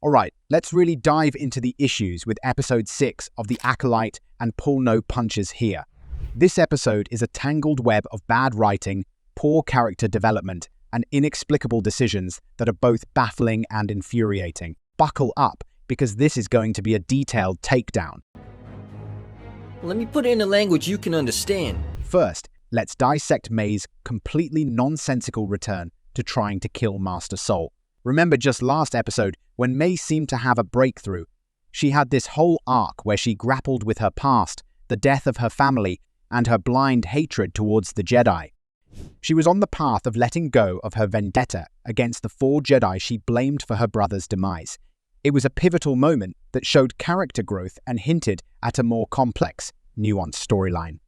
Alright, let's really dive into the issues with episode 6 of The Acolyte and pull no punches here. This episode is a tangled web of bad writing, poor character development, and inexplicable decisions that are both baffling and infuriating. Buckle up, because this is going to be a detailed takedown. Let me put it in a language you can understand. First, let's dissect May's completely nonsensical return to trying to kill Master Soul. Remember just last episode, when May seemed to have a breakthrough. She had this whole arc where she grappled with her past, the death of her family, and her blind hatred towards the Jedi. She was on the path of letting go of her vendetta against the 4 Jedi she blamed for her brother's demise. It was a pivotal moment that showed character growth and hinted at a more complex, nuanced storyline.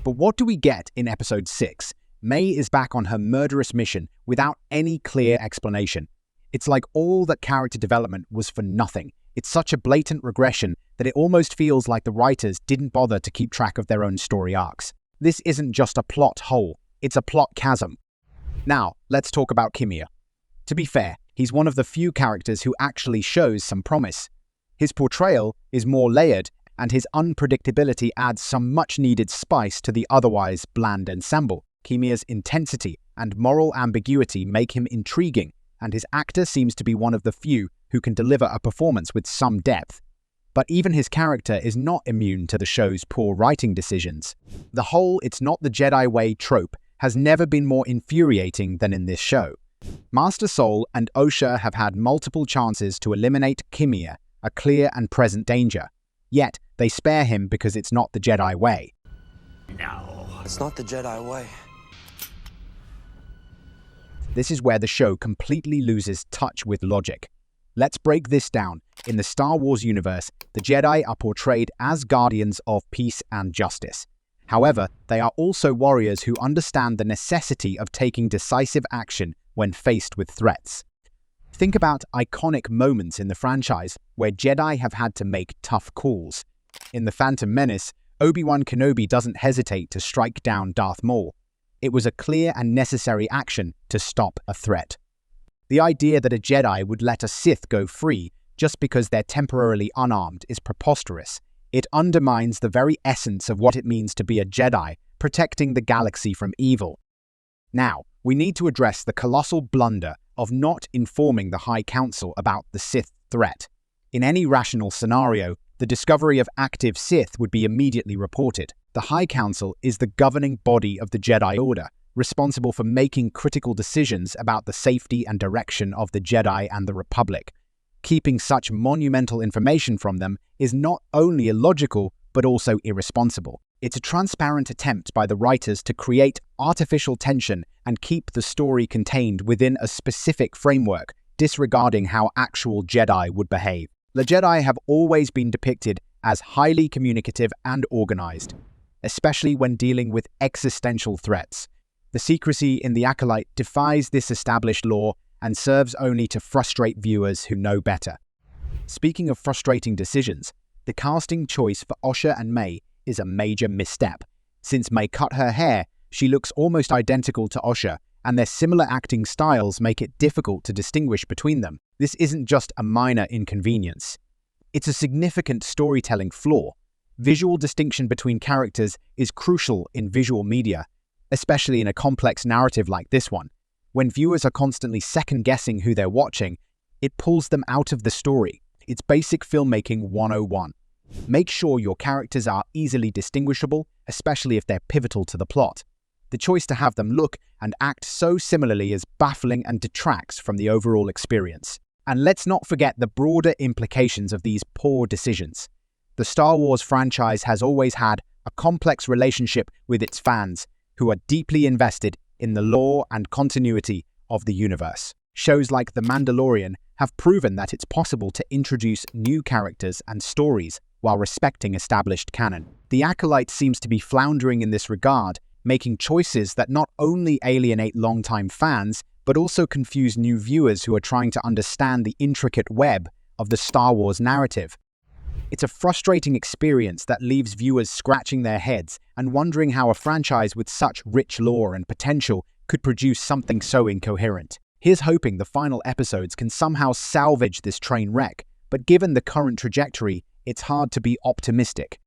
But what do we get in episode 6? May is back on her murderous mission without any clear explanation. It's like all that character development was for nothing. It's such a blatant regression that it almost feels like the writers didn't bother to keep track of their own story arcs. This isn't just a plot hole, it's a plot chasm. Now, let's talk about Qimir. To be fair, he's one of the few characters who actually shows some promise. His portrayal is more layered, and his unpredictability adds some much-needed spice to the otherwise bland ensemble. Qimir's intensity and moral ambiguity make him intriguing, and his actor seems to be one of the few who can deliver a performance with some depth. But even his character is not immune to the show's poor writing decisions. The whole "it's not the Jedi way" trope has never been more infuriating than in this show. Master Soul and Osha have had multiple chances to eliminate Qimir, a clear and present danger. Yet, they spare him because it's not the Jedi way. No, it's not the Jedi way. This is where the show completely loses touch with logic. Let's break this down. In the Star Wars universe, the Jedi are portrayed as guardians of peace and justice. However, they are also warriors who understand the necessity of taking decisive action when faced with threats. Think about iconic moments in the franchise where Jedi have had to make tough calls. In The Phantom Menace, Obi-Wan Kenobi doesn't hesitate to strike down Darth Maul. It was a clear and necessary action to stop a threat. The idea that a Jedi would let a Sith go free just because they're temporarily unarmed is preposterous. It undermines the very essence of what it means to be a Jedi, protecting the galaxy from evil. Now, we need to address the colossal blunder of not informing the High Council about the Sith threat. In any rational scenario, the discovery of active Sith would be immediately reported. The High Council is the governing body of the Jedi Order, responsible for making critical decisions about the safety and direction of the Jedi and the Republic. Keeping such monumental information from them is not only illogical, but also irresponsible. It's a transparent attempt by the writers to create artificial tension and keep the story contained within a specific framework, disregarding how actual Jedi would behave. The Jedi have always been depicted as highly communicative and organized, especially when dealing with existential threats. The secrecy in The Acolyte defies this established law and serves only to frustrate viewers who know better. Speaking of frustrating decisions, the casting choice for Osha and May is a major misstep. Since May cut her hair, she looks almost identical to Osha, and their similar acting styles make it difficult to distinguish between them. This isn't just a minor inconvenience. It's a significant storytelling flaw. Visual distinction between characters is crucial in visual media, especially in a complex narrative like this one. When viewers are constantly second-guessing who they're watching, it pulls them out of the story. It's basic filmmaking 101. Make sure your characters are easily distinguishable, especially if they're pivotal to the plot. The choice to have them look and act so similarly is baffling and detracts from the overall experience. And let's not forget the broader implications of these poor decisions. The Star Wars franchise has always had a complex relationship with its fans, who are deeply invested in the lore and continuity of the universe. Shows like The Mandalorian have proven that it's possible to introduce new characters and stories while respecting established canon. The Acolyte seems to be floundering in this regard, making choices that not only alienate longtime fans, but also confuse new viewers who are trying to understand the intricate web of the Star Wars narrative. It's a frustrating experience that leaves viewers scratching their heads and wondering how a franchise with such rich lore and potential could produce something so incoherent. Here's hoping the final episodes can somehow salvage this train wreck, but given the current trajectory, it's hard to be optimistic.